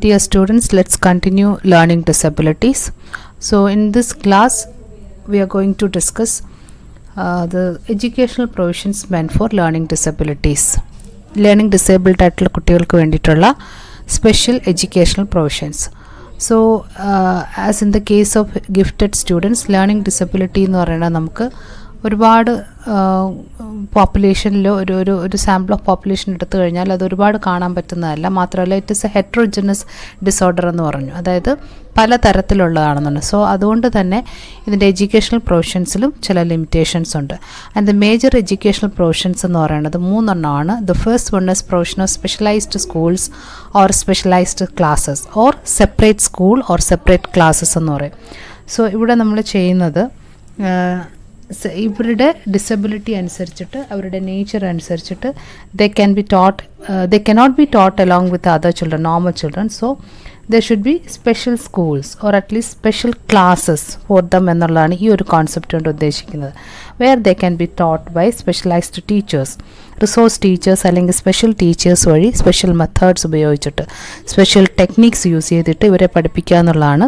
Dear students, let's continue learning disabilities. So in this class we are going to discuss the educational provisions meant for learning disabilities. Learning disabled ആയിട്ടുള്ള കുട്ടികൾക്ക് വേണ്ടിയിട്ടുള്ള special educational provisions. So as in the case of gifted students, learning disability എന്ന് പറയുന്നത് നമുക്ക് ഒരുപാട് പോപ്പുലേഷനിൽ ഒരു sample of population എടുത്തു കഴിഞ്ഞാൽ അത് ഒരുപാട് കാണാൻ പറ്റുന്നതല്ല. മാത്രമല്ല ഇറ്റ് ഇസ് എ ഹെറ്ററോജനസ് ഡിസോർഡർ എന്ന് പറഞ്ഞു, അതായത് പല തരത്തിലുള്ളതാണെന്നുണ്ട്. സോ അതുകൊണ്ട് തന്നെ ഇതിൻ്റെ എഡ്യൂക്കേഷണൽ പ്രൊവിഷൻസിലും ചില ലിമിറ്റേഷൻസ് ഉണ്ട്. And the major educational provisions എന്ന് പറയുന്നത് 3 എണ്ണമാണ്. The first one is provision of specialised schools or specialised classes or separate school or separate classes എന്ന് പറയും. സോ ഇവിടെ നമ്മൾ ചെയ്യുന്നത് ഇവരുടെ ഡിസബിലിറ്റി അനുസരിച്ചിട്ട് അവരുടെ നേച്ചർ അനുസരിച്ചിട്ട് they cannot be taught along with other children, normal children. So there should be special schools or at least special classes for them എന്നുള്ളതാണ് ഈ ഒരു കോൺസെപ്റ്റ് കൊണ്ട് ഉദ്ദേശിക്കുന്നത്. Where they can be taught by specialised teachers, resource teachers അല്ലെങ്കിൽ special teachers വഴി special methods ഉപയോഗിച്ചിട്ട് special techniques use ചെയ്തിട്ട് ഇവരെ പഠിപ്പിക്കുക എന്നുള്ളതാണ്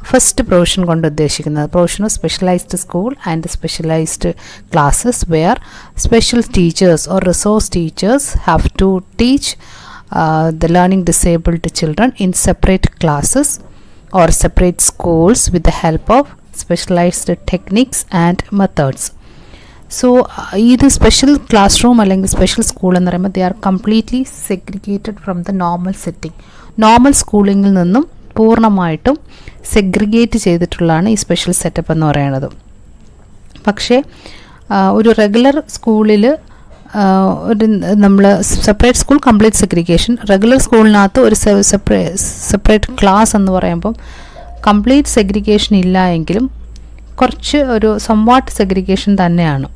ഫസ്റ്റ് പ്രൊവിഷൻ കൊണ്ട് ഉദ്ദേശിക്കുന്നത്. Provision of specialised school and specialised classes where special teachers or resource teachers have to teach the learning disabled children in separate classes or separate schools with the help of specialized techniques and methods. So ഇത് special class room അല്ലെങ്കിൽ special school എന്ന് പറയുമ്പോൾ they are completely segregated from the normal setting. Normal സ്കൂളിങ്ങിൽ നിന്നും പൂർണ്ണമായിട്ടും segregate ചെയ്തിട്ടുള്ളതാണ് ഈ special setup എന്ന് പറയുന്നത്. പക്ഷേ ഒരു റെഗുലർ സ്കൂളിൽ നമ്മൾ separate school complete segregation, regular സ്കൂളിനകത്ത് ഒരു സെപ്പറേറ്റ് ക്ലാസ് എന്ന് പറയുമ്പം കംപ്ലീറ്റ് സെഗ്രിഗേഷൻ ഇല്ല എങ്കിലും കുറച്ച് ഒരു സംവാട്ട് സെഗ്രിഗേഷൻ തന്നെയാണ്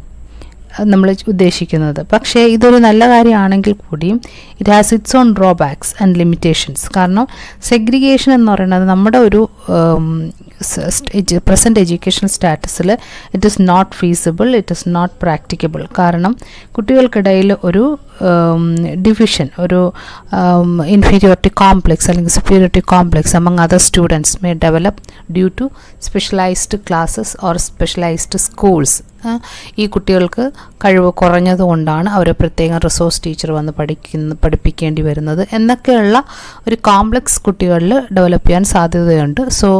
നമ്മൾ ഉദ്ദേശിക്കുന്നത്. പക്ഷേ ഇതൊരു നല്ല കാര്യമാണെങ്കിൽ കൂടിയും it has its own drawbacks and limitations. കാരണം സെഗ്രിഗേഷൻ എന്ന് പറയുന്നത് നമ്മുടെ ഒരു പ്രസൻറ്റ് എഡ്യൂക്കേഷണൽ സ്റ്റാറ്റസിൽ it is not feasible, it is not practicable. കാരണം കുട്ടികൾക്കിടയിൽ ഒരു ഡിവിഷൻ, ഒരു ഇൻഫീരിയോറിറ്റി കോംപ്ലെക്സ് അല്ലെങ്കിൽ superiority complex among other students may develop due to specialized classes or specialized schools. ഈ കുട്ടികൾക്ക് കഴിവ് കുറഞ്ഞതുകൊണ്ടാണ് അവർ പ്രത്യേകം റിസോഴ്സ് ടീച്ചർ വന്ന് പഠിപ്പിക്കേണ്ടി വരുന്നത് എന്നൊക്കെയുള്ള ഒരു കോംപ്ലക്സ് കുട്ടികളിൽ ഡെവലപ്പ് ചെയ്യാൻ സാധ്യതയുണ്ട്. So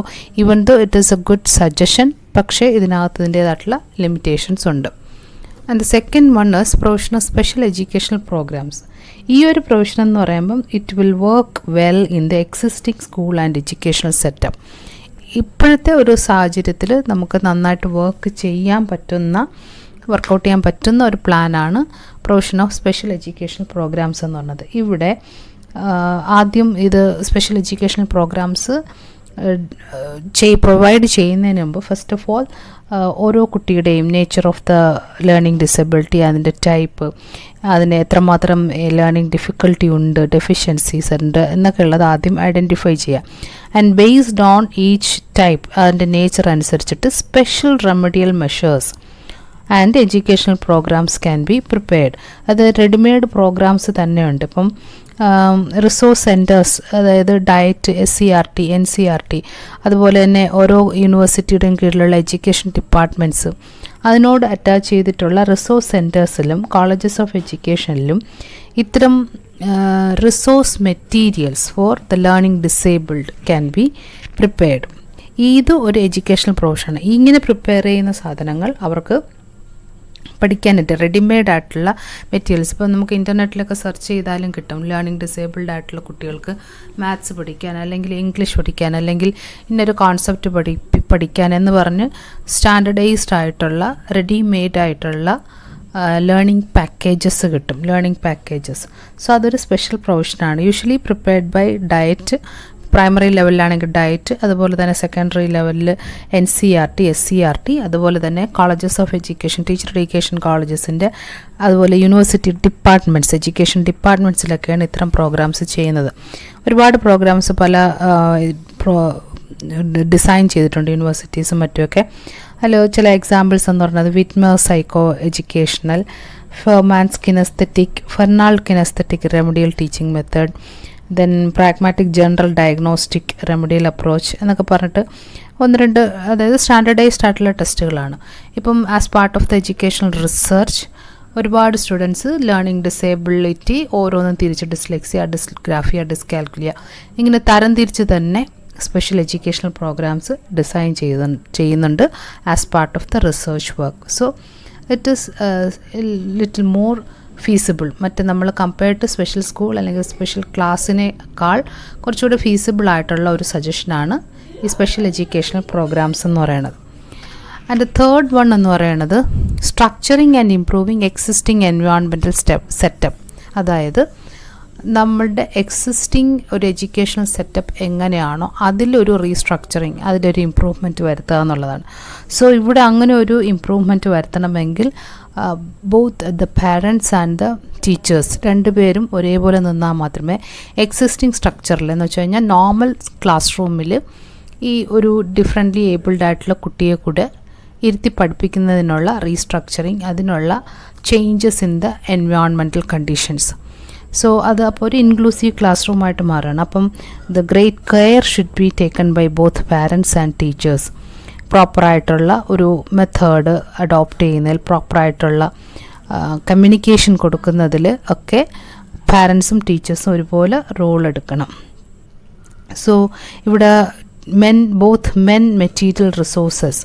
even though it is a good suggestion, പക്ഷേ ഇതിനകത്ത് ഇതിൻ്റേതായിട്ടുള്ള ലിമിറ്റേഷൻസ് ഉണ്ട്. And the second one is provision of special educational programmes. ഈ ഒരു പ്രൊവിഷൻ എന്ന് പറയുമ്പം it will work well in the existing school and educational setup. ഇപ്പോഴത്തെ ഒരു സാഹചര്യത്തിൽ നമുക്ക് നന്നായിട്ട് വർക്കൗട്ട് ചെയ്യാൻ പറ്റുന്ന ഒരു പ്ലാനാണ് provision of special educational programmes എന്ന് പറയുന്നത്. ഇവിടെ ആദ്യം ഇത് സ്പെഷ്യൽ എഡ്യൂക്കേഷണൽ പ്രോഗ്രാംസ് പ്രൊവൈഡ് ചെയ്യുന്നതിന് മുമ്പ് ഫസ്റ്റ് ഓഫ് ഓൾ ഓരോ കുട്ടിയുടെയും nature of the learning disability, അതിൻ്റെ ടൈപ്പ്, അതിന് എത്രമാത്രം ലേണിംഗ് ഡിഫിക്കൽട്ടി ഉണ്ട്, ഡെഫിഷ്യൻസീസ് ഉണ്ട് എന്നൊക്കെ ഉള്ളത് ആദ്യം ഐഡൻറ്റിഫൈ ചെയ്യുക. And based on each type അതിൻ്റെ നേച്ചർ അനുസരിച്ചിട്ട് special remedial measures and educational programmes can be prepared. അത് റെഡിമെയ്ഡ് പ്രോഗ്രാംസ് തന്നെയുണ്ട്. ഇപ്പം റിസോഴ്സ് സെൻറ്റേഴ്സ്, അതായത് ഡയറ്റ്, SCRT, NCRT, അതുപോലെ തന്നെ ഓരോ യൂണിവേഴ്സിറ്റിയുടെയും കീഴിലുള്ള എഡ്യൂക്കേഷൻ ഡിപ്പാർട്ട്മെൻറ്റ്സ്, അതിനോട് അറ്റാച്ച് ചെയ്തിട്ടുള്ള റിസോഴ്സ് സെൻറ്റേഴ്സിലും കോളേജസ് ഓഫ് എഡ്യൂക്കേഷനിലും ഇത്തരം resource materials for the learning disabled can be prepared. ഇത് ഒരു എഡ്യൂക്കേഷണൽ പ്രൊവിഷനാണ്. ഇങ്ങനെ പ്രിപ്പയർ ചെയ്യുന്ന സാധനങ്ങൾ അവർക്ക് പഠിക്കാനായിട്ട് റെഡിമെയ്ഡ് ആയിട്ടുള്ള മെറ്റീരിയൽസ് ഇപ്പോൾ നമുക്ക് ഇൻ്റർനെറ്റിലൊക്കെ സെർച്ച് ചെയ്താലും കിട്ടും. ലേണിംഗ് ഡിസേബിൾഡ് ആയിട്ടുള്ള കുട്ടികൾക്ക് മാത്സ് പഠിക്കാൻ അല്ലെങ്കിൽ ഇംഗ്ലീഷ് പഠിക്കാൻ അല്ലെങ്കിൽ ഇന്നൊരു കോൺസെപ്റ്റ് പഠിക്കാൻ എന്ന് പറഞ്ഞ് സ്റ്റാൻഡർഡൈസ്ഡ് ആയിട്ടുള്ള റെഡിമെയ്ഡ് ആയിട്ടുള്ള ലേണിംഗ് പാക്കേജസ് കിട്ടും, ലേണിംഗ് പാക്കേജസ്. സോ അതൊരു സ്പെഷ്യൽ പ്രൊവിഷനാണ്. Usually prepared by DIET, primary ലെവലിലാണെങ്കിൽ ഡയറ്റ്, അതുപോലെ തന്നെ സെക്കൻഡറി ലെവലിൽ NCRT, SCRT, അതുപോലെ തന്നെ colleges of education, teacher education കോളേജസിൻ്റെ, അതുപോലെ യൂണിവേഴ്സിറ്റി ഡിപ്പാർട്ട്മെൻറ്റ്സ്, എഡ്യൂക്കേഷൻ ഡിപ്പാർട്ട്മെൻറ്റ്സിലൊക്കെയാണ് ഇത്തരം പ്രോഗ്രാംസ് ചെയ്യുന്നത്. ഒരുപാട് പ്രോഗ്രാംസ് പല ഡിസൈൻ ചെയ്തിട്ടുണ്ട് യൂണിവേഴ്സിറ്റീസും മറ്റുമൊക്കെ. അതിൽ ചില എക്സാമ്പിൾസ് എന്ന് പറയുന്നത് Witmer psycho educational, Fernald's kinesthetic, Fernald kinesthetic remedial teaching method, then pragmatic general diagnostic remedial approach എന്നൊക്കെ പറഞ്ഞിട്ട് 1-2 അതായത് സ്റ്റാൻഡേർഡൈസ്ഡ് ആയിട്ടുള്ള ടെസ്റ്റുകളാണ്. ഇപ്പം as part of the educational research ഒരുപാട് സ്റ്റുഡൻസ് ലേണിംഗ് ഡിസേബിലിറ്റി ഓരോന്നും തിരിച്ച് ഡിസ്ലെക്സിയ, ഡിസ്ഗ്രാഫിയ, ഡിസ്കാൽക്കുലിയ ഇങ്ങനെ തരം തിരിച്ച് തന്നെ സ്പെഷ്യൽ എഡ്യൂക്കേഷണൽ പ്രോഗ്രാംസ് ഡിസൈൻ ചെയ്യുന്നുണ്ട് as part of the research work. So it is little more feasible. മറ്റേ നമ്മൾ കമ്പയർഡ് ടു സ്പെഷ്യൽ സ്കൂൾ അല്ലെങ്കിൽ സ്പെഷ്യൽ ക്ലാസ്സിനേക്കാൾ കുറച്ചുകൂടി ഫീസിബിൾ ആയിട്ടുള്ള ഒരു സജഷനാണ് ഈ സ്പെഷ്യൽ എഡ്യൂക്കേഷണൽ പ്രോഗ്രാംസ് എന്ന് പറയുന്നത്. ആൻഡ് തേർഡ് വൺ എന്ന് പറയുന്നത് structuring and improving existing environmental setup. അതായത് നമ്മളുടെ എക്സിസ്റ്റിംഗ് ഒരു എഡ്യൂക്കേഷണൽ സെറ്റപ്പ് എങ്ങനെയാണോ അതിലൊരു റീസ്ട്രക്ചറിങ്, അതിലൊരു ഇമ്പ്രൂവ്മെൻറ്റ് വരുത്തുക എന്നുള്ളതാണ്. സോ ഇവിടെ അങ്ങനെ ഒരു ഇമ്പ്രൂവ്മെൻറ്റ് വരുത്തണമെങ്കിൽ both the parents and the teachers രണ്ടുപേരും ഒരേപോലെ നിന്നാൽ മാത്രമേ എക്സിസ്റ്റിംഗ് സ്ട്രക്ചറിൽ എന്ന് വെച്ച് കഴിഞ്ഞാൽ നോർമൽ ക്ലാസ് റൂമിൽ ഈ ഒരു ഡിഫറെൻ്റ്ലി ഏബിൾഡ് ആയിട്ടുള്ള കുട്ടിയെ കൂടെ ഇരുത്തി പഠിപ്പിക്കുന്നതിനുള്ള റീസ്ട്രക്ചറിങ്, അതിനുള്ള changes in the environmental conditions. So അത് അപ്പോൾ ഒരു ഇൻക്ലൂസീവ് ക്ലാസ് റൂമായിട്ട് മാറുകയാണ്. അപ്പം the great care should be taken by both parents and teachers. പ്രോപ്പറായിട്ടുള്ള ഒരു മെത്തേഡ് അഡോപ്റ്റ് ചെയ്യുന്നതിൽ, പ്രോപ്പറായിട്ടുള്ള കമ്മ്യൂണിക്കേഷൻ കൊടുക്കുന്നതിൽ ഒക്കെ പാരൻസും ടീച്ചേഴ്സും ഒരുപോലെ റോൾ എടുക്കണം. സോ ഇവിടെ ബോത്ത് മെറ്റീരിയൽ റിസോഴ്സസ്,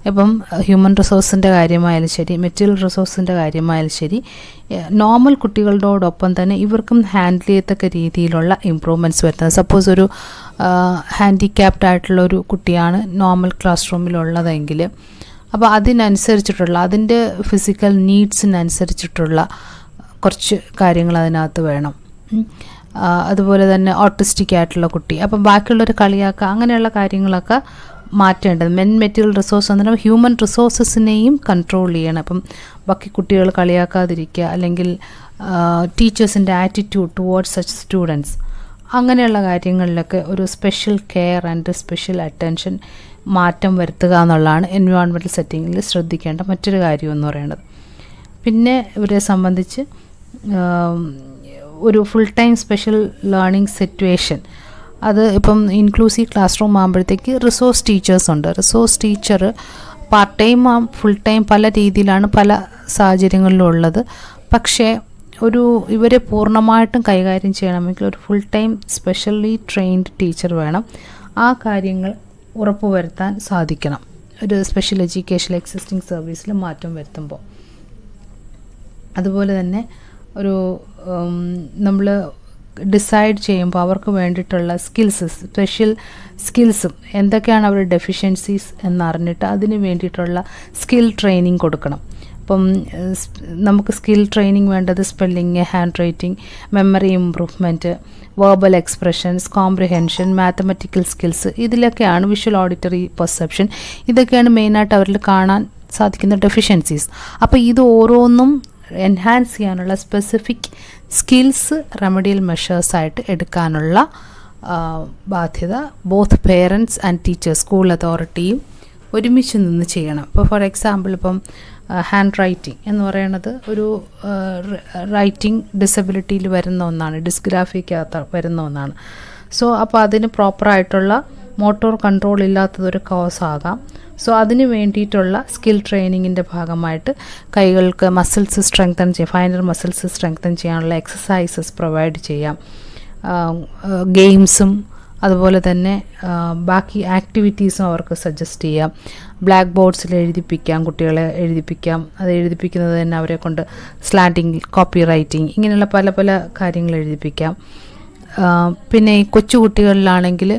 ഇപ്പം ഹ്യൂമൻ റിസോഴ്സിൻ്റെ കാര്യമായാലും ശരി, മെറ്റീരിയൽ റിസോഴ്സിൻ്റെ കാര്യമായാലും ശരി, നോർമൽ കുട്ടികളോടൊപ്പം തന്നെ ഇവർക്കും ഹാൻഡിൽ ചെയ്യത്തക്ക രീതിയിലുള്ള ഇമ്പ്രൂവ്മെൻറ്റ്സ് വരുന്നത്. സപ്പോസ് ഒരു ഹാൻഡിക്യാപ്ഡ് ആയിട്ടുള്ള ഒരു കുട്ടിയാണ് നോർമൽ ക്ലാസ് റൂമിലുള്ളതെങ്കിൽ അപ്പോൾ അതിനനുസരിച്ചിട്ടുള്ള അതിൻ്റെ ഫിസിക്കൽ നീഡ്സിനനുസരിച്ചിട്ടുള്ള കുറച്ച് കാര്യങ്ങൾ അതിനകത്ത് വേണം. അതുപോലെ തന്നെ ഓട്ടിസ്റ്റിക് ആയിട്ടുള്ള കുട്ടി, അപ്പം ബാക്കിയുള്ളൊരു കളിയാക്കുക, അങ്ങനെയുള്ള കാര്യങ്ങളൊക്കെ മാറ്റേണ്ടത്. മെറ്റീരിയൽ റിസോഴ്സ് എന്ന് പറയുമ്പോൾ ഹ്യൂമൻ റിസോഴ്സസിനെയും കൺട്രോൾ ചെയ്യണം. അപ്പം ബാക്കി കുട്ടികൾ കളിയാക്കാതിരിക്കുക, അല്ലെങ്കിൽ ടീച്ചേഴ്സിൻ്റെ ആറ്റിറ്റ്യൂഡ് ടുവേർഡ്സ് സച്ച് സ്റ്റുഡൻസ്, അങ്ങനെയുള്ള കാര്യങ്ങളിലൊക്കെ ഒരു special care and special attention മാറ്റം വരുത്തുക എന്നുള്ളതാണ് എൻവയോൺമെൻറ്റൽ സെറ്റിങ്ങിൽ ശ്രദ്ധിക്കേണ്ട മറ്റൊരു കാര്യം എന്ന് പറയുന്നത്. പിന്നെ ഇവരെ സംബന്ധിച്ച് ഒരു full time special learning situation, അത് ഇപ്പം ഇൻക്ലൂസീവ് ക്ലാസ് റൂം ആകുമ്പോഴത്തേക്ക് റിസോഴ്സ് ടീച്ചേഴ്സ് ഉണ്ട്. Resource teacher part time full time പല രീതിയിലാണ് പല സാഹചര്യങ്ങളിലും ഉള്ളത്. പക്ഷേ ഇവരെ പൂർണ്ണമായിട്ടും കൈകാര്യം ചെയ്യണമെങ്കിൽ ഒരു full time specially trained teacher വേണം. ആ കാര്യങ്ങൾ ഉറപ്പുവരുത്താൻ സാധിക്കണം ഒരു സ്പെഷ്യൽ എഡ്യൂക്കേഷൻ എക്സിസ്റ്റിംഗ് സർവീസിൽ മാറ്റം വരുത്തുമ്പോൾ. അതുപോലെ തന്നെ നമ്മൾ ഡിസൈഡ് ചെയ്യുമ്പോൾ അവർക്ക് വേണ്ടിയിട്ടുള്ള സ്പെഷ്യൽ സ്കിൽസും എന്തൊക്കെയാണ് അവരുടെ ഡെഫിഷ്യൻസീസ് എന്നറിഞ്ഞിട്ട് അതിന് വേണ്ടിയിട്ടുള്ള സ്കിൽ ട്രെയിനിങ് കൊടുക്കണം. അപ്പം നമുക്ക് സ്കിൽ ട്രെയിനിങ് വേണ്ടത് spelling, hand writing, memory improvement, verbal expressions, comprehension, mathematical skills, ഇതിലൊക്കെയാണ് വിഷ്വൽ ഓഡിറ്ററി പെർസെപ്ഷൻ, ഇതൊക്കെയാണ് മെയിനായിട്ട് അവരിൽ കാണാൻ സാധിക്കുന്ന ഡെഫിഷ്യൻസീസ്. അപ്പോൾ ഇത് ഓരോന്നും എൻഹാൻസ് ചെയ്യാനുള്ള സ്പെസിഫിക് സ്കിൽസ് റെമഡിയൽ മെഷേഴ്സായിട്ട് എടുക്കാനുള്ള ബാധ്യത both parents and teachers, school അതോറിറ്റിയും ഒരുമിച്ച് നിന്ന് ചെയ്യണം. ഇപ്പോൾ ഫോർ എക്സാമ്പിൾ ഇപ്പം ഹാൻഡ് റൈറ്റിംഗ് എന്ന് പറയുന്നത് ഒരു റൈറ്റിംഗ് ഡിസബിലിറ്റിയിൽ വരുന്ന ഒന്നാണ്, ഡിസ്ഗ്രാഫിക്കകത്ത് വരുന്ന ഒന്നാണ്. സോ അപ്പോൾ അതിന് പ്രോപ്പറായിട്ടുള്ള മോട്ടോർ കൺട്രോൾ ഇല്ലാത്തതൊരു കോസ് ആകാം. സോ അതിന് വേണ്ടിയിട്ടുള്ള സ്കിൽ ട്രെയിനിങ്ങിൻ്റെ ഭാഗമായിട്ട് കൈകൾക്ക് മസിൽസ് സ്ട്രെങ്തൻ ചെയ്യാം, ഫൈനർ മസിൽസ് സ്ട്രെങ്തൻ ചെയ്യാനുള്ള എക്സസൈസസ് പ്രൊവൈഡ് ചെയ്യാം. ഗെയിംസും അതുപോലെ തന്നെ ബാക്കി ആക്ടിവിറ്റീസും അവർക്ക് സജസ്റ്റ് ചെയ്യാം. ബ്ലാക്ക് ബോർഡ്സിൽ എഴുതിപ്പിക്കാം, കുട്ടികളെ എഴുതിപ്പിക്കാം. അത് എഴുതിപ്പിക്കുന്നത് തന്നെ അവരെ കൊണ്ട് സ്ലാറ്റിംഗ്, കോപ്പി റൈറ്റിംഗ്, ഇങ്ങനെയുള്ള പല പല കാര്യങ്ങൾ എഴുതിപ്പിക്കാം. പിന്നെ ഈ കൊച്ചുകുട്ടികളിലാണെങ്കിൽ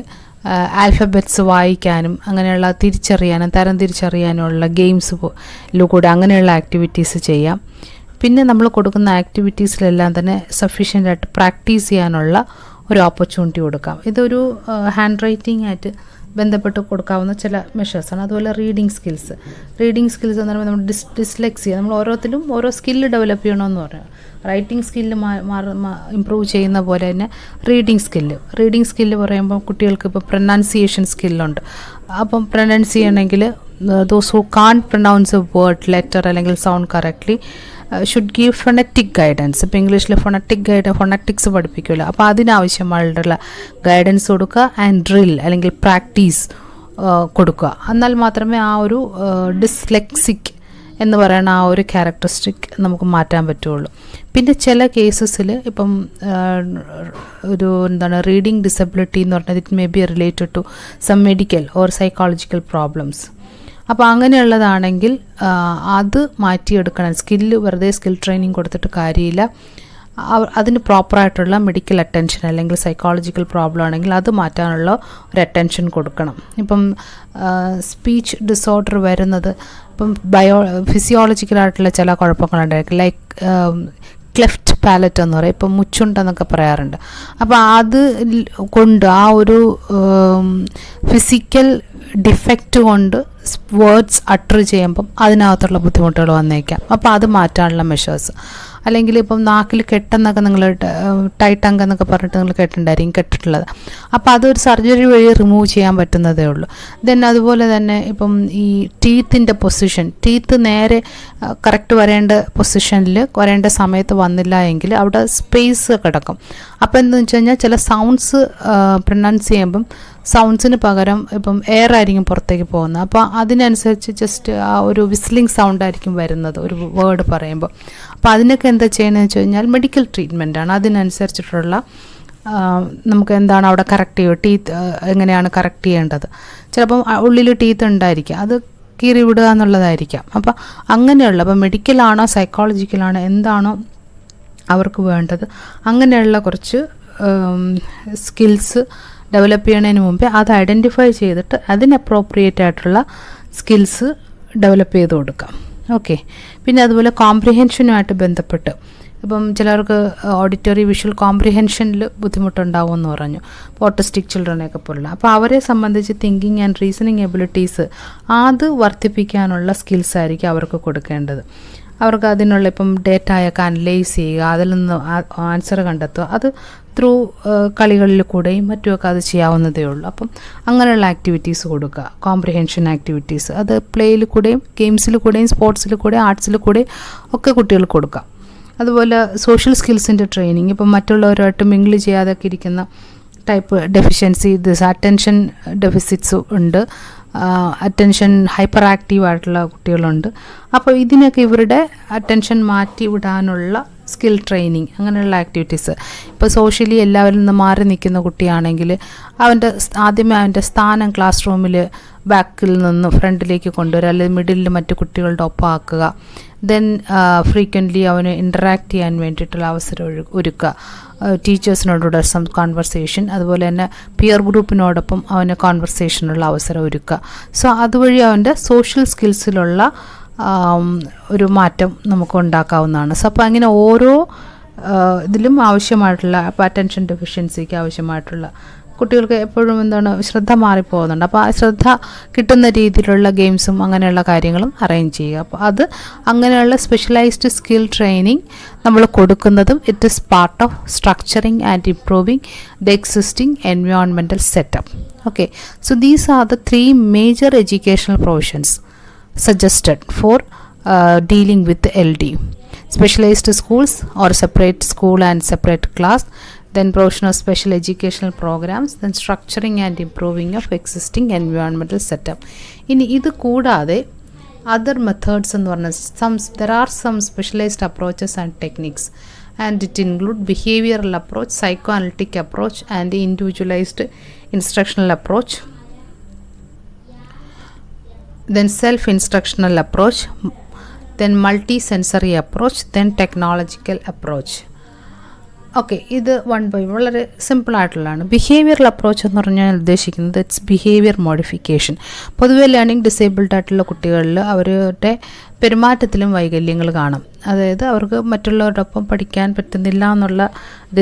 ആൽഫബറ്റ്സ് വായിക്കാനും അങ്ങനെയുള്ള തിരിച്ചറിയാനും തരം തിരിച്ചറിയാനുമുള്ള ഗെയിംസിലൂടെ അങ്ങനെയുള്ള ആക്ടിവിറ്റീസ് ചെയ്യാം. പിന്നെ നമ്മൾ കൊടുക്കുന്ന ആക്ടിവിറ്റീസിലെല്ലാം തന്നെ സഫീഷ്യൻ്റായിട്ട് പ്രാക്ടീസ് ചെയ്യാനുള്ള ഒരു ഓപ്പർച്യൂണിറ്റി കൊടുക്കാം. ഇതൊരു ഹാൻഡ് റൈറ്റിംഗ് ആയിട്ട് ബന്ധപ്പെട്ട് കൊടുക്കാവുന്ന ചില മെഷേഴ്സാണ്. അതുപോലെ റീഡിങ് സ്കിൽസ് എന്ന് പറയുമ്പോൾ നമ്മൾ ഡിസ്ലെക്സിയ, നമ്മൾ ഓരോത്തിലും ഓരോ സ്കില്ല് ഡെവലപ്പ് ചെയ്യണമെന്ന് പറയാം. റൈറ്റിംഗ് സ്കില്ല് ഇമ്പ്രൂവ് ചെയ്യുന്ന പോലെ തന്നെ റീഡിങ് സ്കില്ല് പറയുമ്പോൾ കുട്ടികൾക്ക് ഇപ്പോൾ പ്രൊനൗൺസിയേഷൻ സ്കില്ലുണ്ട്. അപ്പം പ്രൊനൗൺസ് ചെയ്യണമെങ്കിൽ those who can't pronounce a word letter അല്ലെങ്കിൽ sound correctly should give phonetic guidance. ഇപ്പോൾ ഇംഗ്ലീഷിൽ ഫൊണറ്റിക്സ് പഠിപ്പിക്കുമല്ലോ, അപ്പോൾ അതിനാവശ്യമായിട്ടുള്ള ഗൈഡൻസ് കൊടുക്കുക. ആൻഡ് ഡ്രിൽ അല്ലെങ്കിൽ പ്രാക്ടീസ് കൊടുക്കുക. എന്നാൽ മാത്രമേ ആ ഒരു ഡിസ്ലെക്സിക് എന്ന് പറയുന്ന ആ ഒരു ക്യാരക്ടറിസ്റ്റിക് നമുക്ക് മാറ്റാൻ പറ്റുള്ളൂ. പിന്നെ ചില കേസസിൽ ഇപ്പം ഒരു റീഡിങ് ഡിസബിലിറ്റി എന്ന് പറഞ്ഞാൽ it may be related to some medical or psychological problems. അപ്പോൾ അങ്ങനെയുള്ളതാണെങ്കിൽ അത് മാറ്റിയെടുക്കണം. വെറുതെ സ്കിൽ ട്രെയിനിങ് കൊടുത്തിട്ട് കാര്യമില്ല. അതിന് പ്രോപ്പറായിട്ടുള്ള മെഡിക്കൽ അറ്റൻഷൻ അല്ലെങ്കിൽ സൈക്കോളജിക്കൽ പ്രോബ്ലം ആണെങ്കിൽ അത് മാറ്റാനുള്ള ഒരു അറ്റൻഷൻ കൊടുക്കണം. ഇപ്പം സ്പീച്ച് ഡിസോർഡർ വരുന്നത് ഇപ്പം ഫിസിയോളജിക്കലായിട്ടുള്ള ചില കുഴപ്പങ്ങളുണ്ടായിരിക്കും. ലൈക്ക് ക്ലെഫ്റ്റ് പാലറ്റ് എന്ന് പറയും, ഇപ്പം മുച്ചുണ്ടെന്നൊക്കെ പറയാറുണ്ട്. അപ്പോൾ അത് കൊണ്ട് ആ ഒരു ഫിസിക്കൽ ഡിഫക്റ്റ് കൊണ്ട് വേർഡ്സ് അട്ടർ ചെയ്യുമ്പം അതിനകത്തുള്ള ബുദ്ധിമുട്ടുകൾ വന്നേക്കാം. അപ്പോൾ അത് മാറ്റാനുള്ള മെഷേഴ്സ്. അല്ലെങ്കിൽ ഇപ്പം നാക്കിൽ കെട്ടെന്നൊക്കെ നിങ്ങൾ ടൈറ്റ് അങ്ക് എന്നൊക്കെ പറഞ്ഞിട്ട് നിങ്ങൾ കെട്ടിട്ടുള്ളത്, അപ്പോൾ അതൊരു സർജറി വഴി റിമൂവ് ചെയ്യാൻ പറ്റുന്നതേ ഉള്ളൂ. ദെൻ അതുപോലെ തന്നെ ഇപ്പം ഈ ടീത്തിൻ്റെ പൊസിഷൻ, ടീത്ത് നേരെ കറക്റ്റ് വരേണ്ട പൊസിഷനിൽ വരേണ്ട സമയത്ത് വന്നില്ല എങ്കിൽ അവിടെ സ്പേസ് കിടക്കും. അപ്പോൾ എന്താണെന്ന് വെച്ച് കഴിഞ്ഞാൽ ചില സൗണ്ട്സ് പ്രൊനൗൺസ് ചെയ്യുമ്പം സൗണ്ട്സിന് പകരം ഇപ്പം എയർ ആയിരിക്കും പുറത്തേക്ക് പോകുന്നത്. അപ്പോൾ അതിനനുസരിച്ച് ജസ്റ്റ് ആ ഒരു വിസ്ലിംഗ് സൗണ്ട് ആയിരിക്കും വരുന്നത് ഒരു വേർഡ് പറയുമ്പോൾ. അപ്പോൾ അതിനൊക്കെ എന്താ ചെയ്യണമെന്ന് വെച്ച് കഴിഞ്ഞാൽ മെഡിക്കൽ ട്രീറ്റ്മെൻറ്റാണ്. അതിനനുസരിച്ചിട്ടുള്ള നമുക്ക് എന്താണ് അവിടെ കറക്റ്റ് ചെയ്യുക, ടീത്ത് എങ്ങനെയാണ് കറക്റ്റ് ചെയ്യേണ്ടത്. ചിലപ്പം ഉള്ളിൽ ടീത്ത് ഉണ്ടായിരിക്കും, അത് കീറി വിടുക എന്നുള്ളതായിരിക്കാം. അപ്പോൾ അങ്ങനെയുള്ള ഇപ്പം മെഡിക്കലാണോ സൈക്കോളജിക്കലാണോ എന്താണോ അവർക്ക് വേണ്ടത്, അങ്ങനെയുള്ള കുറച്ച് സ്കിൽസ് ഡെവലപ്പ് ചെയ്യുന്നതിന് മുമ്പേ അത് ഐഡൻറ്റിഫൈ ചെയ്തിട്ട് അതിന് അപ്രോപ്രിയേറ്റ് ആയിട്ടുള്ള സ്കിൽസ് ഡെവലപ്പ് ചെയ്ത് കൊടുക്കാം. ഓക്കെ. പിന്നെ അതുപോലെ കോംപ്രിഹെൻഷനുമായിട്ട് ബന്ധപ്പെട്ട് ഇപ്പം ചിലർക്ക് ഓഡിറ്ററി വിഷ്വൽ കോംപ്രിഹെൻഷനിൽ ബുദ്ധിമുട്ടുണ്ടാവും എന്ന് പറഞ്ഞു, ഓട്ടിസ്റ്റിക് ചിൽഡ്രനെയൊക്കെ പോലുള്ള. അപ്പോൾ അവരെ സംബന്ധിച്ച് തിങ്കിങ് ആൻഡ് റീസണിങ് എബിലിറ്റീസ് അത് വർദ്ധിപ്പിക്കാനുള്ള സ്കിൽസ് ആയിരിക്കും അവർക്ക് കൊടുക്കേണ്ടത്. അവർക്ക് അതിനുള്ള ഇപ്പം ഡേറ്റയൊക്കെ അനലൈസ് ചെയ്യുക, അതിൽ നിന്ന് ആൻസർ കണ്ടെത്തുക, അത് ത്രൂ കളികളിൽ കൂടെയും മറ്റുമൊക്കെ അത് ചെയ്യാവുന്നതേ ഉള്ളൂ. അപ്പം അങ്ങനെയുള്ള ആക്ടിവിറ്റീസ് കൊടുക്കുക, കോംപ്രിഹെൻഷൻ ആക്ടിവിറ്റീസ്. അത് പ്ലേയിൽ കൂടെയും ഗെയിംസിൽ കൂടെയും സ്പോർട്സിൽ കൂടെയും ആർട്സിൽ കൂടെയും ഒക്കെ കുട്ടികൾക്ക് കൊടുക്കാം. അതുപോലെ സോഷ്യൽ സ്കിൽസിൻ്റെ ട്രെയിനിങ്, ഇപ്പം മറ്റുള്ളവരുമായിട്ട് മിങ്കിൾ ചെയ്യാതൊക്കെ ഇരിക്കുന്ന ടൈപ്പ് ഡെഫിഷ്യൻസി, അറ്റൻഷൻ ഡെഫിസിറ്റ്സ് ഉണ്ട്, അറ്റൻഷൻ ഹൈപ്പർ ആക്റ്റീവ് ആയിട്ടുള്ള കുട്ടികളുണ്ട്. അപ്പോൾ ഇതിനൊക്കെ ഇവരുടെ അറ്റൻഷൻ മാറ്റി വിടാനുള്ള സ്കിൽ ട്രെയിനിങ്, അങ്ങനെയുള്ള ആക്ടിവിറ്റീസ്. ഇപ്പോൾ സോഷ്യലി എല്ലാവരിൽ നിന്ന് മാറി നിൽക്കുന്ന കുട്ടിയാണെങ്കിൽ ആദ്യമേ അവൻ്റെ സ്ഥാനം ക്ലാസ് റൂമിൽ ബാക്കിൽ നിന്ന് ഫ്രണ്ടിലേക്ക് കൊണ്ടുവരിക, അല്ലെങ്കിൽ മിഡിലിൽ മറ്റു കുട്ടികളുടെ ഒപ്പം ആക്കുക. ദെൻ ഫ്രീക്വൻ്റ്ലി അവന് ഇൻറ്ററാക്ട് ചെയ്യാൻ വേണ്ടിയിട്ടുള്ള അവസരം ഒരുക്കുക, ടീച്ചേഴ്സിനോടുകൂടെ സം കോൺവെർസേഷൻ, അതുപോലെ തന്നെ പിയർ ഗ്രൂപ്പിനോടൊപ്പം അവന് കോൺവെർസേഷനുള്ള അവസരം ഒരുക്കുക. സോ അതുവഴി അവൻ്റെ സോഷ്യൽ സ്കിൽസിലുള്ള ഒരു മാറ്റം നമുക്ക് ഉണ്ടാക്കാവുന്നതാണ്. സോ അപ്പോൾ അങ്ങനെ ഓരോ ഇതിലും ആവശ്യമായിട്ടുള്ള അറ്റൻഷൻ ഡെഫിഷ്യൻസിക്ക് ആവശ്യമായിട്ടുള്ള കുട്ടികൾക്ക് എപ്പോഴും ശ്രദ്ധ മാറിപ്പോകുന്നുണ്ട്. അപ്പോൾ ആ ശ്രദ്ധ കിട്ടുന്ന രീതിയിലുള്ള ഗെയിംസും അങ്ങനെയുള്ള കാര്യങ്ങളും അറേഞ്ച് ചെയ്യുക. അപ്പോൾ അത് അങ്ങനെയുള്ള സ്പെഷ്യലൈസ്ഡ് സ്കിൽ ട്രെയിനിങ് നമ്മൾ കൊടുക്കുന്നതും it is part of structuring and improving the existing environmental setup. Okay, so these are the 3 major educational provisions suggested for dealing with LD. Specialized schools or separate school and separate class, then provision of special educational programs, then structuring and improving of existing environmental setup. ഇനി ഇത് കൂടാതെ other methods എന്ന് പറഞ്ഞാൽ there are some specialized approaches and techniques, and it include behavioral approach, psychoanalytic approach and individualized instructional approach, then self-instructional approach, then multi-sensory approach, then technological approach. Okay, ഇത് 1 by 1 വളരെ സിമ്പിളായിട്ടുള്ളതാണ്. Behavioural approach എന്ന് പറഞ്ഞാൽ ഉദ്ദേശിക്കുന്നത് it's behaviour modification. പൊതുവെ learning disabled ആയിട്ടുള്ള കുട്ടികളിൽ അവരുടെ പെരുമാറ്റത്തിലും വൈകല്യങ്ങൾ കാണും. അതായത് അവർക്ക് മറ്റുള്ളവരോടൊപ്പം പഠിക്കാൻ പറ്റുന്നില്ല എന്നുള്ള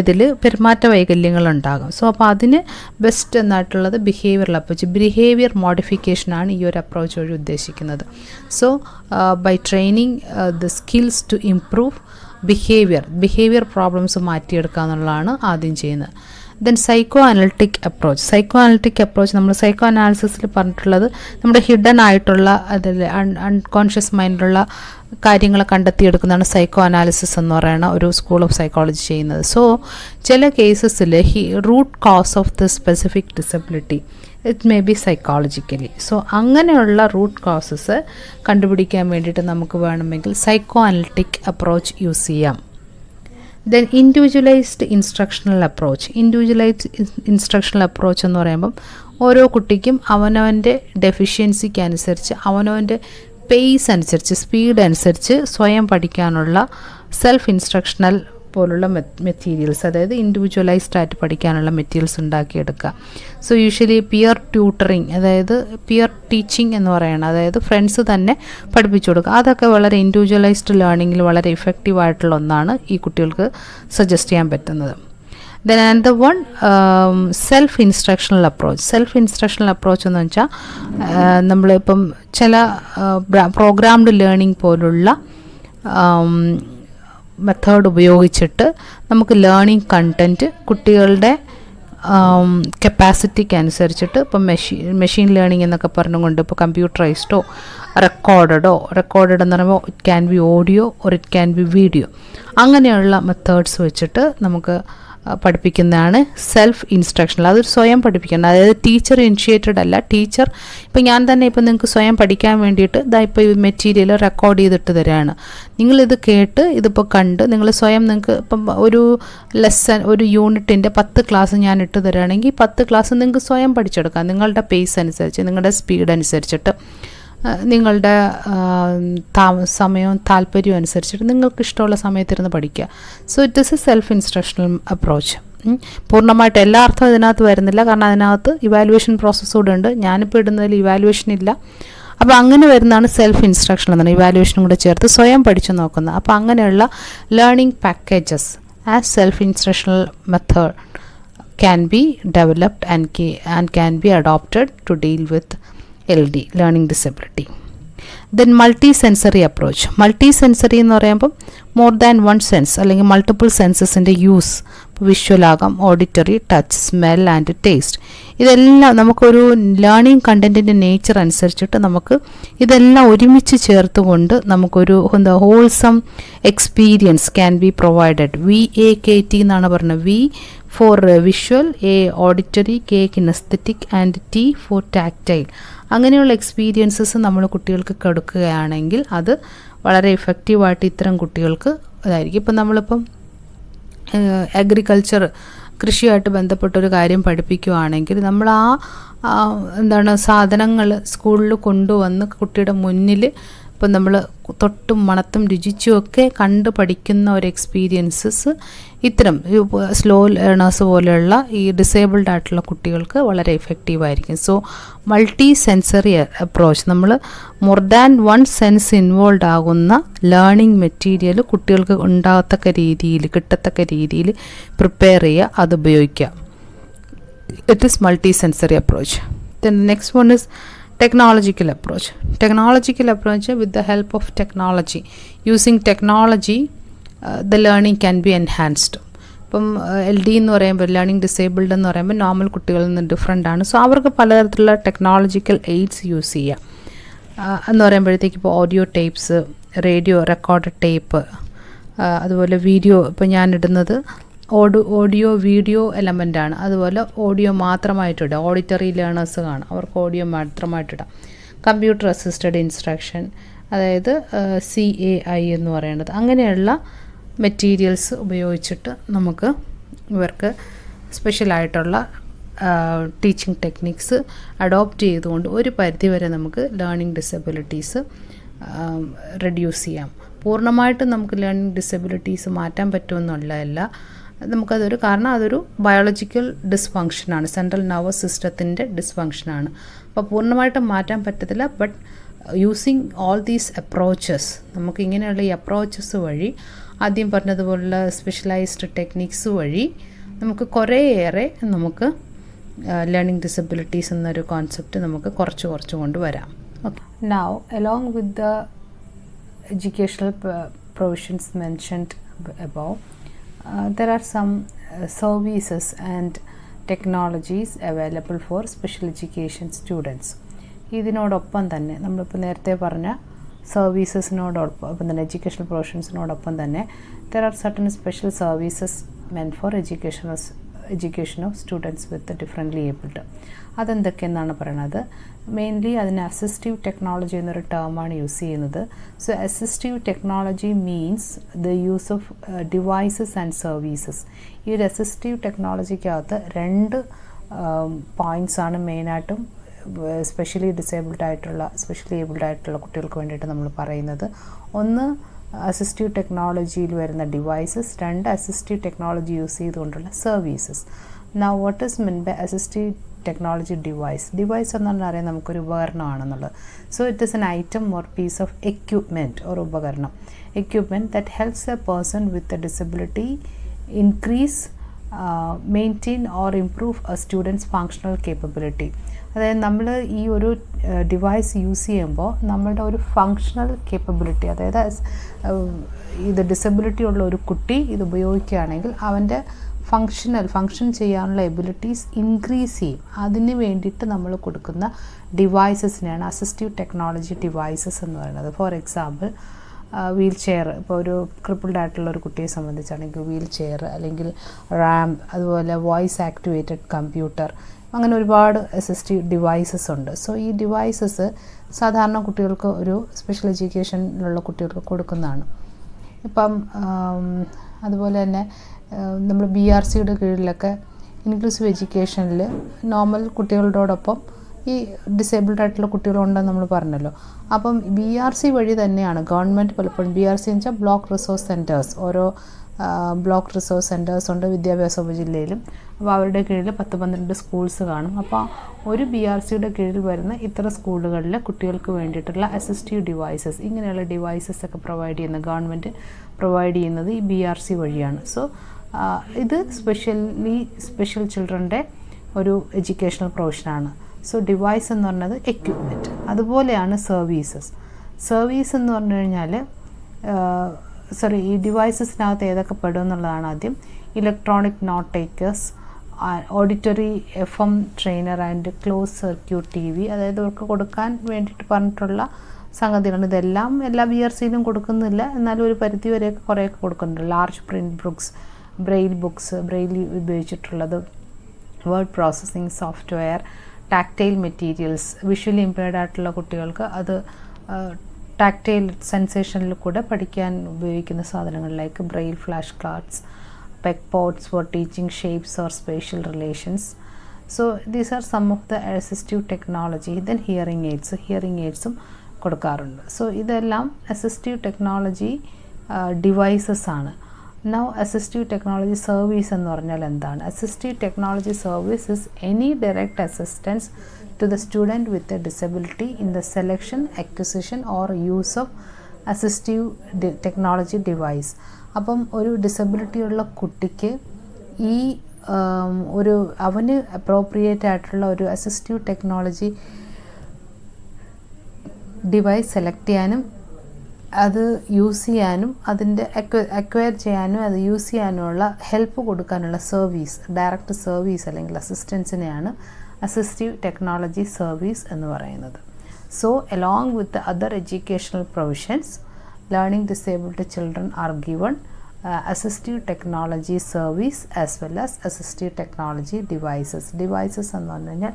ഇതിൽ പെരുമാറ്റ വൈകല്യങ്ങളുണ്ടാകും. സോ അപ്പോൾ അതിന് ബെസ്റ്റ് എന്നായിട്ടുള്ളത് ബിഹേവിയറൽ അപ്രോച്ച്, ബിഹേവിയർ മോഡിഫിക്കേഷനാണ് ഈ ഒരു അപ്രോച്ച് വഴി ഉദ്ദേശിക്കുന്നത്. So by training the skills to improve behavior problems മാറ്റിയെടുക്കുക എന്നുള്ളതാണ് ആദ്യം ചെയ്യുന്നത്. ദെൻ സൈക്കോ അനലിറ്റിക് അപ്രോച്ച് നമ്മൾ സൈക്കോ അനാലിസിസിൽ പറഞ്ഞിട്ടുള്ളത് നമ്മുടെ ഹിഡൻ ആയിട്ടുള്ള അതിൽ അൺകോൺഷ്യസ് മൈൻഡിലുള്ള കാര്യങ്ങളെ കണ്ടെത്തിയെടുക്കുന്നതാണ് സൈക്കോ അനാലിസിസ് എന്ന് പറയുന്ന ഒരു സ്കൂൾ ഓഫ് സൈക്കോളജി ചെയ്യുന്നത്. സോ ചില കേസസിൽ root cause of the specific disability it may be psychologically. So അങ്ങനെയുള്ള റൂട്ട് കോസസ് കണ്ടുപിടിക്കാൻ വേണ്ടിയിട്ട് നമുക്ക് വേണമെങ്കിൽ സൈക്കോ അനലിറ്റിക് അപ്രോച്ച് യൂസ് ചെയ്യാം. ദെൻ ഇൻഡിവിജ്വലൈസ്ഡ് ഇൻസ്ട്രക്ഷണൽ അപ്രോച്ച് എന്ന് പറയുമ്പം ഓരോ കുട്ടിക്കും അവനവൻ്റെ ഡെഫിഷ്യൻസിക്ക് അനുസരിച്ച് അവനവൻ്റെ പേസ് അനുസരിച്ച് സ്പീഡ് അനുസരിച്ച് സ്വയം പഠിക്കാനുള്ള സെൽഫ് ഇൻസ്ട്രക്ഷണൽ പോലുള്ള മെറ്റീരിയൽസ്, അതായത് ഇൻഡിവിജ്വലൈസ്ഡ് ആയിട്ട് പഠിക്കാനുള്ള മെറ്റീരിയൽസ് ഉണ്ടാക്കിയെടുക്കുക. സോ യൂഷ്വലി പിയർ ട്യൂട്ടറിങ്, അതായത് പിയർ ടീച്ചിങ് എന്ന് പറയുന്നത്, അതായത് ഫ്രണ്ട്സ് തന്നെ പഠിപ്പിച്ചു കൊടുക്കുക. അതൊക്കെ വളരെ ഇൻഡിവിജ്വലൈസ്ഡ് ലേണിങ്ങിൽ വളരെ ഇഫക്റ്റീവ് ആയിട്ടുള്ള ഒന്നാണ് ഈ കുട്ടികൾക്ക് സജസ്റ്റ് ചെയ്യാൻ പറ്റുന്നത്. Then another one, self instructional approach എന്ന് വെച്ചാൽ നമ്മളിപ്പം ചില പ്രോഗ്രാംഡ് ലേണിംഗ് പോലുള്ള മെത്തേഡ് ഉപയോഗിച്ചിട്ട് നമുക്ക് ലേണിംഗ് കണ്ടൻറ്റ് കുട്ടികളുടെ കപ്പാസിറ്റിക്ക് അനുസരിച്ചിട്ട് ഇപ്പം മെഷീൻ ലേണിംഗ് എന്നൊക്കെ പറഞ്ഞുകൊണ്ട് ഇപ്പോൾ കമ്പ്യൂട്ടറൈസ്ഡോ റെക്കോർഡഡ് എന്ന് പറയുമ്പോൾ it can be audio or it can be video, അങ്ങനെയുള്ള മെത്തേഡ്സ് വെച്ചിട്ട് നമുക്ക് പഠിപ്പിക്കുന്നതാണ് സെൽഫ് ഇൻസ്ട്രക്ഷണൽ. അതൊരു സ്വയം പഠിപ്പിക്കണം, അതായത് ടീച്ചർ ഇനിഷ്യേറ്റഡ് അല്ല. ടീച്ചർ ഇപ്പം ഞാൻ തന്നെ ഇപ്പം നിങ്ങൾക്ക് സ്വയം പഠിക്കാൻ വേണ്ടിയിട്ട് ഇപ്പോൾ ഈ മെറ്റീരിയൽ റെക്കോർഡ് ചെയ്തിട്ട് തരാണ്. നിങ്ങളിത് കേട്ട് ഇതിപ്പോൾ കണ്ട് നിങ്ങൾ സ്വയം നിങ്ങൾക്ക് ഇപ്പം ഒരു ലെസൺ ഒരു യൂണിറ്റിൻ്റെ 10 ക്ലാസ് ഞാൻ ഇട്ട് തരാണെങ്കിൽ 10 ക്ലാസ് നിങ്ങൾക്ക് സ്വയം പഠിച്ചെടുക്കാം. നിങ്ങളുടെ പേസ് അനുസരിച്ച് നിങ്ങളുടെ സ്പീഡ് അനുസരിച്ചിട്ട് നിങ്ങളുടെ സമയവും താല്പര്യവും അനുസരിച്ചിട്ട് നിങ്ങൾക്ക് ഇഷ്ടമുള്ള സമയത്തിരുന്ന് പഠിക്കുക. So it is A self instructional approach. പൂർണ്ണമായിട്ട് എല്ലാ അർത്ഥവും ഇതിനകത്ത് വരുന്നില്ല, കാരണം അതിനകത്ത് ഇവാലുവേഷൻ പ്രോസസ്സ് കൂടെ ഉണ്ട്. ഞാനിപ്പോൾ ഇടുന്നതിൽ ഇവാലുവേഷൻ ഇല്ല. അപ്പോൾ അങ്ങനെ വരുന്നതാണ് സെൽഫ് ഇൻസ്ട്രക്ഷൻ എന്നാണ്, ഇവാലുവേഷനും കൂടെ ചേർത്ത് സ്വയം പഠിച്ചു നോക്കുന്നത്. അപ്പോൾ അങ്ങനെയുള്ള learning packages as self instructional method can be developed and can be adopted to deal with LD, learning disability. Then multi sensory എന്ന് പറയുമ്പം മോർ ദാൻ വൺ സെൻസ് അല്ലെങ്കിൽ മൾട്ടിപ്പിൾ സെൻസസിൻ്റെ യൂസ്, വിഷ്വൽ ആകാം, auditory, touch, smell and taste. ഇതെല്ലാം നമുക്കൊരു learning കണ്ടൻറ്റിൻ്റെ nature അനുസരിച്ചിട്ട് നമുക്ക് ഇതെല്ലാം ഒരുമിച്ച് ചേർത്തുകൊണ്ട് നമുക്കൊരു wholesome experience can be provided. VAKT എന്നാണ് പറഞ്ഞത്. V for visual, A auditory, K kinaesthetic and T for tactile. അങ്ങനെയുള്ള എക്സ്പീരിയൻസസ് നമ്മൾ കുട്ടികൾക്ക് കൊടുക്കുകയാണെങ്കിൽ അത് വളരെ ഇഫക്റ്റീവായിട്ട് ഇത്തരം കുട്ടികൾക്ക് ഇതായിരിക്കും. ഇപ്പം നമ്മളിപ്പം അഗ്രികൾച്ചർ കൃഷിയായിട്ട് ബന്ധപ്പെട്ടൊരു കാര്യം പഠിപ്പിക്കുകയാണെങ്കിൽ നമ്മൾ സാധനങ്ങൾ സ്കൂളിൽ കൊണ്ടുവന്ന് കുട്ടിയുടെ മുന്നിൽ ഇപ്പം നമ്മൾ തൊട്ടും മണത്തും രുചിച്ചും ഒക്കെ കണ്ട് പഠിക്കുന്ന ഒരു എക്സ്പീരിയൻസസ് ഇത്തരം സ്ലോ ലേണേഴ്സ് പോലെയുള്ള ഈ ഡിസേബിൾഡ് ആയിട്ടുള്ള കുട്ടികൾക്ക് വളരെ എഫക്റ്റീവായിരിക്കും. സോ മൾട്ടി സെൻസറി അപ്രോച്ച്, നമ്മൾ more than one sense involve ആകുന്ന ലേണിംഗ് മെറ്റീരിയൽ കുട്ടികൾക്ക് കിട്ടത്തക്ക രീതിയിൽ പ്രിപ്പയർ ചെയ്യുക, അത് ഉപയോഗിക്കുക. It is multi sensory approach. Then next one is technological approach. With the help of technology, using technology, the learning can be enhanced. ഇപ്പം LD എന്ന് പറയുമ്പോൾ ലേണിംഗ് ഡിസേബിൾഡ് എന്ന് പറയുമ്പോൾ നോർമൽ കുട്ടികളിൽ നിന്ന് ഡിഫറെൻ്റ് ആണ്. സോ അവർക്ക് പലതരത്തിലുള്ള ടെക്നോളജിക്കൽ എയ്ഡ്സ് യൂസ് ചെയ്യാം എന്ന് പറയുമ്പോഴത്തേക്ക് ഇപ്പോൾ audio tapes, radio record tape, അതുപോലെ വീഡിയോ. ഇപ്പോൾ ഞാൻ ഇടുന്നത് ഓഡിയോ വീഡിയോ എലമെൻ്റാണ്. അതുപോലെ ഓഡിയോ മാത്രമായിട്ടിടാം. ഓഡിറ്ററി ലേണേഴ്സ് കാണാം, അവർക്ക് ഓഡിയോ മാത്രമായിട്ടിടാം. കമ്പ്യൂട്ടർ അസിസ്റ്റഡ് ഇൻസ്ട്രക്ഷൻ, അതായത് CAI എന്ന് പറയുന്നത്. അങ്ങനെയുള്ള മെറ്റീരിയൽസ് ഉപയോഗിച്ചിട്ട് നമുക്ക് ഇവർക്ക് സ്പെഷ്യലായിട്ടുള്ള ടീച്ചിങ് ടെക്നിക്സ് അഡോപ്റ്റ് ചെയ്തുകൊണ്ട് ഒരു പരിധിവരെ നമുക്ക് ലേണിംഗ് ഡിസബിലിറ്റീസ് റെഡ്യൂസ് ചെയ്യാം. പൂർണ്ണമായിട്ടും നമുക്ക് ലേണിംഗ് ഡിസബിലിറ്റീസ് മാറ്റാൻ പറ്റുമെന്നുള്ളതല്ല, കാരണം അതൊരു ബയോളജിക്കൽ ഡിസ്ഫങ്ഷനാണ്, സെൻട്രൽ നെർവസ് സിസ്റ്റത്തിൻ്റെ ഡിസ്ഫങ്ഷനാണ്. അപ്പോൾ പൂർണ്ണമായിട്ടും മാറ്റാൻ പറ്റത്തില്ല. But using all these approaches, നമുക്ക് ഇങ്ങനെയുള്ള ഈ അപ്രോച്ചസ് വഴി, ആദ്യം പറഞ്ഞതുപോലുള്ള സ്പെഷ്യലൈസ്ഡ് ടെക്നിക്സ് വഴി നമുക്ക് കുറേയേറെ നമുക്ക് ലേണിംഗ് ഡിസബിലിറ്റീസ് എന്നൊരു കോൺസെപ്റ്റ് നമുക്ക് കുറച്ച് കൊണ്ടുവരാം. Okay, now along with the educational provisions mentioned above, there are some services and technologies available for special education students. ഇതിനോടൊപ്പം തന്നെ നമ്മളിപ്പോൾ നേരത്തെ പറഞ്ഞ സർവീസസിനോടൊപ്പം ഇപ്പം തന്നെ എഡ്യൂക്കേഷണൽ പ്രൊഫഷൻസിനോടൊപ്പം തന്നെ there are certain special services meant for education of students with differently abled. അതെന്തൊക്കെയെന്നാണ് പറയണത്. Mainly അതിന് അസിസ്റ്റീവ് ടെക്നോളജി എന്നൊരു ടേമാണ് യൂസ് ചെയ്യുന്നത്. So assistive technology means the use of devices and services. ഈ ഒരു അസിസ്റ്റീവ് ടെക്നോളജിക്കകത്ത് രണ്ട് പോയിൻറ്റ്സാണ് മെയിനായിട്ടും സ്പെഷ്യലി ഏബിൾഡ് ആയിട്ടുള്ള കുട്ടികൾക്ക് വേണ്ടിയിട്ട് നമ്മൾ പറയുന്നത്. ഒന്ന് അസിസ്റ്റീവ് ടെക്നോളജിയിൽ വരുന്ന ഡിവൈസസ്, രണ്ട് അസിസ്റ്റീവ് ടെക്നോളജി യൂസ് ചെയ്തുകൊണ്ടുള്ള services. Now what is mean by assistive technology device എന്നാണ് അറിയാം നമുക്കൊരു ഉപകരണമാണെന്നുള്ളത്. So it is an item or piece of equipment or ഉപകരണം, equipment that helps a person with a disability increase maintain or improve a students functional capability. അതായത് നമ്മൾ ഈ ഒരു device use ചെയ്യുമ്പോൾ നമ്മളുടെ ഒരു ഫങ്ഷണൽ കേപ്പബിലിറ്റി, അതായത് ഇത് ഡിസബിലിറ്റി ഉള്ള ഒരു കുട്ടി ഇത് ഉപയോഗിക്കുകയാണെങ്കിൽ അവൻ്റെ ഫങ്ഷൻ ചെയ്യാനുള്ള എബിലിറ്റീസ് ഇൻക്രീസ് ചെയ്യും. അതിന് വേണ്ടിയിട്ട് നമ്മൾ കൊടുക്കുന്ന ഡിവൈസസിനെയാണ് അസിസ്റ്റീവ് ടെക്നോളജി ഡിവൈസസ് എന്ന് പറയുന്നത്. ഫോർ എക്സാമ്പിൾ വീൽ ചെയർ, ഇപ്പോൾ ഒരു ക്രിപ്പിൾഡ് ആയിട്ടുള്ള ഒരു കുട്ടിയെ സംബന്ധിച്ചാണെങ്കിൽ വീൽ ചെയർ, അല്ലെങ്കിൽ റാമ്പ്, അതുപോലെ വോയിസ് ആക്ടിവേറ്റഡ് കമ്പ്യൂട്ടർ, അങ്ങനെ ഒരുപാട് അസിസ്റ്റീവ് ഡിവൈസസ് ഉണ്ട്. സോ ഈ ഡിവൈസസ് സാധാരണ കുട്ടികൾക്ക്, ഒരു സ്പെഷ്യൽ എഡ്യൂക്കേഷനിലുള്ള കുട്ടികൾക്ക് കൊടുക്കുന്നതാണ്. ഇപ്പം അതുപോലെ തന്നെ നമ്മൾ BRCയുടെ കീഴിലൊക്കെ ഇൻക്ലൂസീവ് എഡ്യൂക്കേഷനിൽ നോർമൽ കുട്ടികളോടൊപ്പം ഈ ഡിസേബിൾഡ് ആയിട്ടുള്ള കുട്ടികളുണ്ടെന്ന് നമ്മൾ പറഞ്ഞല്ലോ. അപ്പം BRC വഴി തന്നെയാണ് ഗവൺമെൻറ് പലപ്പോഴും, BRC എന്ന് വെച്ചാൽ ബ്ലോക്ക് റിസോഴ്സ് സെൻറ്റേഴ്സ്, ഓരോ ബ്ലോക്ക് റിസോഴ്സ് സെൻറ്റേഴ്സ് ഉണ്ട് വിദ്യാഭ്യാസ ഉപജില്ലയിലും. അപ്പോൾ അവരുടെ കീഴിൽ 10-12 സ്കൂൾസ് കാണും. അപ്പോൾ ഒരു BRCയുടെ കീഴിൽ വരുന്ന ഇത്ര സ്കൂളുകളിൽ കുട്ടികൾക്ക് വേണ്ടിയിട്ടുള്ള അസിസ്റ്റീവ് ഡിവൈസസ്, ഇങ്ങനെയുള്ള ഡിവൈസസ് ഒക്കെ ഗവൺമെൻറ് പ്രൊവൈഡ് ചെയ്യുന്നത് ഈ BRC വഴിയാണ്. സോ ഇത് സ്പെഷ്യൽ ചിൽഡ്രൻ്റെ ഒരു എഡ്യൂക്കേഷണൽ പ്രൊഫഷനാണ്. സോ ഡിവൈസ് എന്ന് പറഞ്ഞത് എക്യുപ്മെൻറ്റ്. അതുപോലെയാണ് സർവീസ് എന്ന് പറഞ്ഞു കഴിഞ്ഞാൽ ഈ ഡിവൈസസിനകത്ത് ഏതൊക്കെ പെടും എന്നുള്ളതാണ് ആദ്യം. Electronic note takers, auditory FM trainer and close circuit TV, അതായത് ഇവർക്ക് കൊടുക്കാൻ വേണ്ടിയിട്ട് പറഞ്ഞിട്ടുള്ള സംഗതികളാണ്. ഇതെല്ലാം എല്ലാ BRCയിലും കൊടുക്കുന്നില്ല, എന്നാലും ഒരു പരിധി വരെയൊക്കെ കുറേയൊക്കെ കൊടുക്കുന്നുണ്ട്. ലാർജ് പ്രിൻറ്റ് ബുക്സ്, ബ്രെയിൽ ഉപയോഗിച്ചിട്ടുള്ളത്, word processing software, tactile materials, visually impaired ആയിട്ടുള്ള കുട്ടികൾക്ക് അത് ടാക്റ്റൈൽ സെൻസേഷനിൽ കൂടെ പഠിക്കാൻ ഉപയോഗിക്കുന്ന സാധനങ്ങൾ, like braille flash cards, peg pots for teaching shapes or spatial relations. So these are some of the assistive technology. Then hearing എയ്ഡ്സും കൊടുക്കാറുണ്ട്. സോ ഇതെല്ലാം അസിസ്റ്റീവ് ടെക്നോളജി ഡിവൈസസ് ആണ്. നൗ അസിസ്റ്റീവ് ടെക്നോളജി സർവീസ് എന്ന് പറഞ്ഞാൽ എന്താണ്? Assistive technology service is any direct assistance to the student with a disability in the selection, acquisition or use of assistive technology device. അപ്പം ഒരു disability ഉള്ള കുട്ടിക്ക് ഈ അവന് അപ്രോപ്രിയേറ്റ് ആയിട്ടുള്ള ഒരു അസിസ്റ്റീവ് ടെക്നോളജി ഡിവൈസ് സെലക്ട് ചെയ്യാനും അത് യൂസ് ചെയ്യാനും അതിൻ്റെ അക്വയർ ചെയ്യാനും അത് യൂസ് ചെയ്യാനുമുള്ള ഹെൽപ്പ് കൊടുക്കാനുള്ള സർവീസ്, ഡയറക്റ്റ് സർവീസ് അല്ലെങ്കിൽ അസിസ്റ്റൻസിനെയാണ് അസിസ്റ്റീവ് ടെക്നോളജി സർവീസ് എന്ന് പറയുന്നത്. So along with the other educational provisions, learning disabled children are given assistive technology service as well as assistive technology devices. Devices എന്ന് പറഞ്ഞു കഴിഞ്ഞാൽ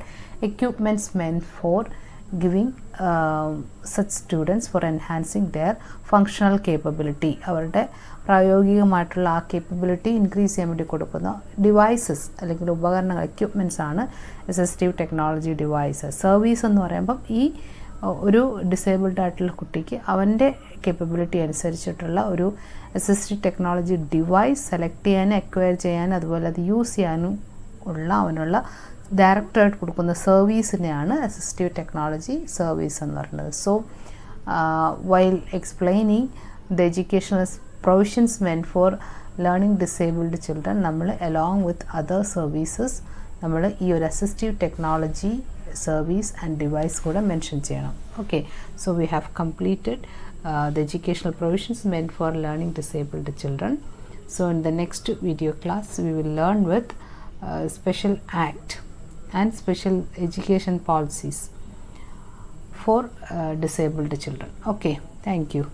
equipments meant four giving such students for enhancing their functional capability, അവരുടെ പ്രായോഗികമായിട്ടുള്ള ആ capability increase ചെയ്യാൻ വേണ്ടി കൊടുക്കുന്ന devices അല്ലെങ്കിൽ ഉപകരണങ്ങൾ, എക്യുപ്മെൻറ്റ്സ് ആണ് അസിസ്റ്റീവ് ടെക്നോളജി ഡിവൈസസ്. സർവീസ് എന്ന് പറയുമ്പം ഈ ഒരു ഡിസേബിൾഡ് ആയിട്ടുള്ള കുട്ടിക്ക് അവൻ്റെ കേപ്പബിലിറ്റി അനുസരിച്ചിട്ടുള്ള ഒരു അസിസ്റ്റീവ് ടെക്നോളജി ഡിവൈസ് സെലക്ട് ചെയ്യാനും അക്വയർ ചെയ്യാനും അതുപോലെ അത് യൂസ് ചെയ്യാനും അവനുള്ള ഡയറക്റ്റായിട്ട് കൊടുക്കുന്ന സർവീസിനെയാണ് അസിസ്റ്റീവ് ടെക്നോളജി സർവീസ് എന്ന് പറയുന്നത്. So while explaining the educational provisions meant for learning disabled children, നമ്മൾ അലോങ് വിത്ത് അതർ സർവീസസ് നമ്മൾ ഈ ഒരു assistive technology service and device കൂടെ മെൻഷൻ ചെയ്യണം. Okay, so we have completed the educational provisions meant for learning disabled children. So in the next video class we will learn with special act and special education policies for disabled children. Okay, thank you.